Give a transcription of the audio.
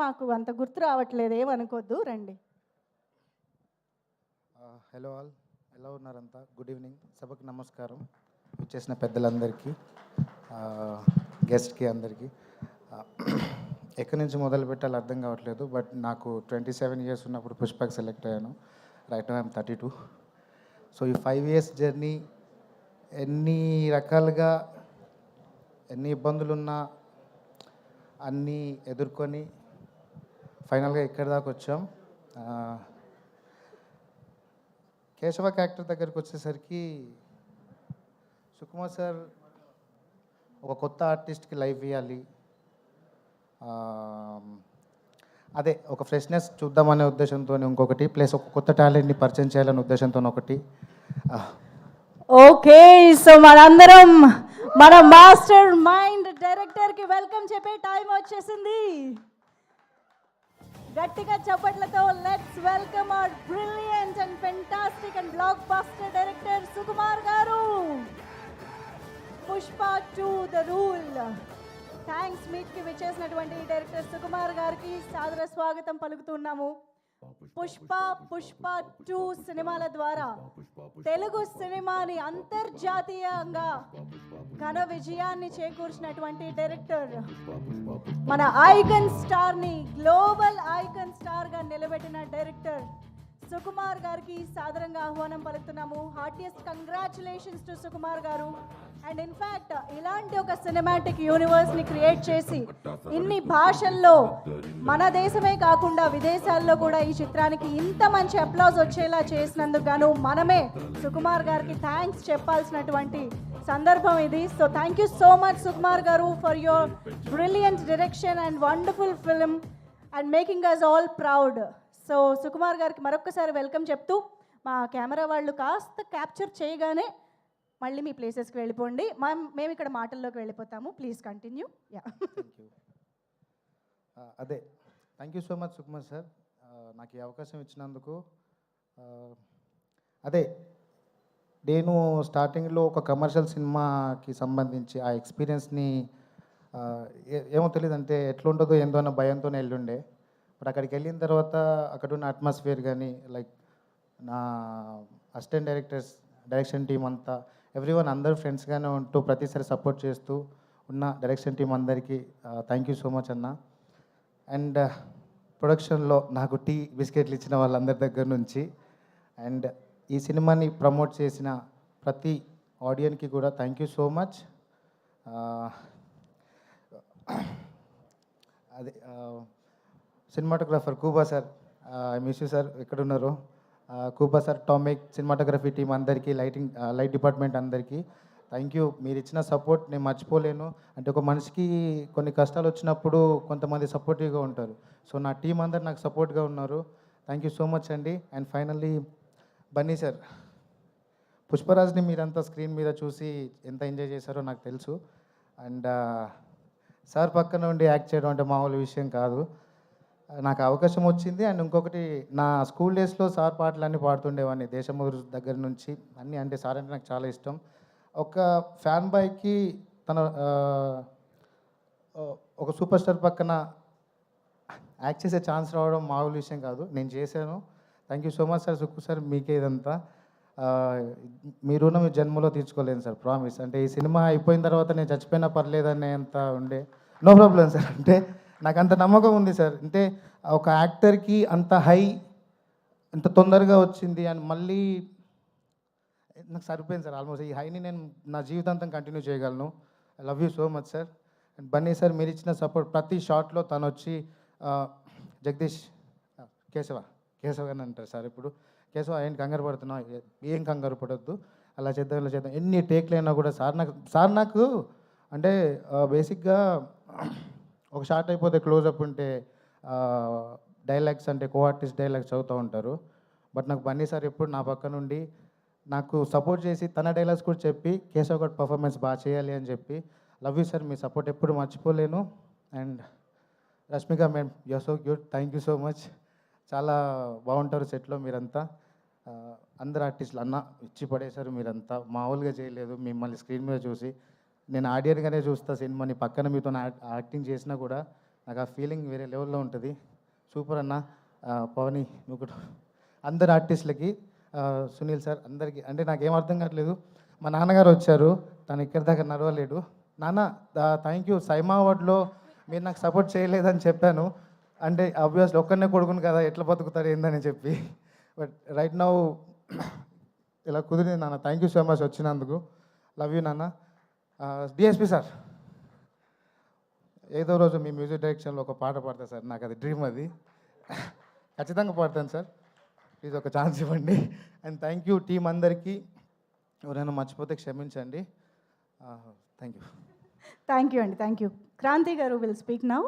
మాకు అంత గుర్తు రావట్లేదు, ఏమనుకోద్దు, రండి. హలో ఆల్, ఎలా ఉన్నారంతా? గుడ్ ఈవినింగ్, సభకు నమస్కారం. వచ్చేసిన పెద్దలందరికీ, గెస్ట్కి అందరికీ. ఎక్కడి నుంచి మొదలు పెట్టాలో అర్థం కావట్లేదు. బట్ నాకు 27 years ఉన్నప్పుడు పుష్పకి సెలెక్ట్ అయ్యాను. Right now I'm 32. సో ఈ 5 years జర్నీ ఎన్ని రకాలుగా ఎన్ని ఇబ్బందులున్నా అన్నీ ఎదుర్కొని ఫైనల్గా ఇక్కడి దాకా వచ్చాం. కేశవ క్యారెక్టర్ దగ్గరికి వచ్చేసరికి సుకుమార్ సార్ ఒక కొత్త ఆర్టిస్ట్కి లైఫ్ ఇవ్వాలి, అదే ఒక ఫ్రెష్నెస్ చూద్దామనే ఉద్దేశంతో ఇంకొకటి, ప్లస్ ఒక కొత్త టాలెంట్ని పరిచయం చేయాలనే ఉద్దేశంతో ఒకటి. ఓకే, సో మనందరం మన మాస్టర్ మైండ్ డైరెక్టర్కి వెల్కమ్ చెప్పే టైం వచ్చేసింది. గట్టిగా చప్పట్లతో let's welcome our brilliant and fantastic and blockbuster director Sukumar garu. Pushpa 2 the rule. Thanks మీట్కి విచ్చేసినటువంటి డైరెక్టర్ సుకుమార్ గారికి సాదర స్వాగతం పలుకుతున్నాము. పుష్ప 2 సినిమాల ద్వారా తెలుగు సినిమాని అంతర్జాతీయంగా ఘన విజయాన్ని చేకూర్చినటువంటి డైరెక్టర్, మన ఐకన్ స్టార్ని గ్లోబల్ ఐకన్ స్టార్గా నిలబెట్టిన డైరెక్టర్ సుకుమార్ గారికి సాదరంగా ఆహ్వానం పలుకుతున్నాము. హార్టియస్ట్ కంగ్రాచులేషన్స్ టు సుకుమార్ గారు. అండ్ ఇన్ఫ్యాక్ట్ ఇలాంటి ఒక సినిమాటిక్ యూనివర్స్ని క్రియేట్ చేసి ఇన్ని భాషల్లో, మన దేశమే కాకుండా విదేశాల్లో కూడా ఈ చిత్రానికి ఇంత మంచి అప్లాజ్ వచ్చేలా చేసినందుకు గాను మనమే సుకుమార్ గారికి థ్యాంక్స్ చెప్పాల్సినటువంటి సందర్భం ఇది. So thank you so much Sukumar garu for your brilliant direction and wonderful film and making us all proud. So Sukumar గారికి మరొకసారి వెల్కమ్ చెప్తూ, మా కెమెరా వాళ్ళు కాస్త క్యాప్చర్ చేయగానే మళ్ళీ మీ ప్లేసెస్కి వెళ్ళిపోండి, మేము ఇక్కడ మాటల్లోకి వెళ్ళిపోతాము. Please continue. యా, అదే thank you so much Sukumar sir, నాకు ఈ అవకాశం ఇచ్చినందుకు. అదే నేను స్టార్టింగ్లో ఒక కమర్షియల్ సినిమాకి సంబంధించి ఆ ఎక్స్పీరియన్స్ని ఏమో తెలియదు, అంటే ఎట్లుంటుందో ఏందో అన్న భయంతోనే వెళ్ళుండే. బట్ అక్కడికి వెళ్ళిన తర్వాత అక్కడ ఉన్న అట్మాస్ఫియర్ కానీ, లైక్ నా అసిస్టెంట్ డైరెక్టర్స్, డైరెక్షన్ టీం అంతా, ఎవ్రీవన్ అందరూ ఫ్రెండ్స్గానే ఉంటూ ప్రతిసారి సపోర్ట్ చేస్తూ ఉన్న డైరెక్షన్ టీం అందరికీ థ్యాంక్ యూ సో మచ్ అన్న. అండ్ ప్రొడక్షన్లో నాకు టీ బిస్కెట్లు ఇచ్చిన వాళ్ళందరి దగ్గర నుంచి, అండ్ ఈ సినిమాని ప్రమోట్ చేసిన ప్రతి ఆడియన్కి కూడా థ్యాంక్ యూ సో మచ్. అదే cinematographer కూబా sir, I miss you sir, ఎక్కడున్నారు? కూబా సార్, టామిక్ సినిమాటోగ్రఫీ టీం అందరికీ, లైట్ డిపార్ట్మెంట్ అందరికీ థ్యాంక్ యూ. మీరు ఇచ్చిన సపోర్ట్ నేను మర్చిపోలేను. అంటే ఒక మనిషికి కొన్ని కష్టాలు వచ్చినప్పుడు కొంతమంది సపోర్టివ్గా ఉంటారు. సో నా టీం అందరు నాకు సపోర్ట్గా ఉన్నారు. థ్యాంక్ యూ సో మచ్ అండి. అండ్ ఫైనల్లీ బన్నీ సార్, పుష్పరాజ్ని మీరంతా స్క్రీన్ మీద చూసి ఎంత ఎంజాయ్ చేశారో నాకు తెలుసు. అండ్ సార్ పక్కన ఉండి యాక్ట్ చేయడం అంటే మామూలు విషయం కాదు. నాకు అవకాశం వచ్చింది. అండ్ ఇంకొకటి, నా స్కూల్ డేస్లో సార్ పాటలన్నీ పాడుతుండేవాడిని, దేశమురు దగ్గర నుంచి అన్నీ. అంటే సార్ అంటే నాకు చాలా ఇష్టం. ఒక ఫ్యాన్ బాయ్కి తన ఒక సూపర్ స్టార్ పక్కన యాక్ట్ చేసే ఛాన్స్ రావడం మామూలు విషయం కాదు. నేను చేశాను. Thank you so much sir. Sukku sir, మీకే ఇదంతా. మీ రుణం మీ జన్మలో తీర్చుకోలేను సార్, ప్రామిస్. అంటే ఈ సినిమా అయిపోయిన తర్వాత నేను చచ్చిపోయినా పర్లేదనేంత ఉండే. నో ప్రాబ్లం సార్, అంటే నాకు అంత నమ్మకం ఉంది సార్. అంటే ఒక యాక్టర్కి అంత హై అంత తొందరగా వచ్చింది అని మళ్ళీ నాకు సరిపోయింది సార్. ఆల్మోస్ట్ ఈ హైని నేను నా జీవితాంతం కంటిన్యూ చేయగలను. I love you so much sir. And Bunny sir, మీరు ఇచ్చిన సపోర్ట్ ప్రతి షాట్లో తను వచ్చి జగదీష్, కేశవ అని అంటారు సార్. ఇప్పుడు కేశవ ఏంటి కంగారు పడుతున్నావు? ఏం కంగారు పడొద్దు, అలా చేద్దాం ఇలా చేద్దాం. ఎన్ని టేక్లు అయినా కూడా సార్ నాకు అంటే బేసిక్గా ఒక షార్ట్ అయిపోతే క్లోజప్ ఉంటే డైలాగ్స్ అంటే కో ఆర్టిస్ట్ డైలాగ్స్ చదువుతూ ఉంటారు. బట్ నాకు బన్నీ సార్ ఎప్పుడు నా పక్క నుండి నాకు సపోర్ట్ చేసి తన డైలాగ్స్ కూడా చెప్పి కేశవ్ గడ్ పర్ఫార్మెన్స్ బాగా చేయాలి అని చెప్పి. లవ్ యూ సార్, మీ సపోర్ట్ ఎప్పుడు మర్చిపోలేను. And Rashmika madam, you're so cute, thank you so much. చాలా బాగుంటారు సెట్లో మీరంతా. అందరు ఆర్టిస్టులు అన్న ఇచ్చి పడేశారు మీరంతా, మామూలుగా చేయలేదు. మిమ్మల్ని స్క్రీన్ మీద చూసి నేను ఆడియన్గానే చూస్తా సినిమాని, పక్కన మీతో యాక్టింగ్ చేసినా కూడా నాకు ఆ ఫీలింగ్ వేరే లెవెల్లో ఉంటుంది. సూపర్ అన్న. పవని నువ్వు కూడా అందరు ఆర్టిస్టులకి, సునీల్ సార్ అందరికీ, అంటే నాకేం అర్థం కావట్లేదు. మా నాన్నగారు వచ్చారు, తను ఇక్కడి దాకా నడవలేడు. నాన్న థ్యాంక్ యూ, సైమా అవార్డులో మీరు నాకు సపోర్ట్ చేయలేదని చెప్పాను. అంటే ఆబ్వియస్లీ ఒక్కనే కొడుకును కదా, ఎట్లా బతుకుతారు ఏందని చెప్పి. బట్ రైట్ నౌ ఇలా కుదిరింది నాన్న. థ్యాంక్ యూ సో మచ్ వచ్చినందుకు. లవ్ యూ నాన్న. డిఎస్పి సార్, ఏదో రోజు మీ మ్యూజిక్ డైరెక్షన్లో ఒక పాట పాడతా సార్, నాకు అది డ్రీమ్, అది ఖచ్చితంగా పాడతాను సార్. ప్లీజ్ ఒక ఛాన్స్ ఇవ్వండి. అండ్ థ్యాంక్ యూ టీం అందరికీ. ఎవరైనా మర్చిపోతే క్షమించండి. Thank you. థ్యాంక్ యూ అండి, థ్యాంక్ యూ. క్రాంతి గారు విల్ స్పీక్ నౌ.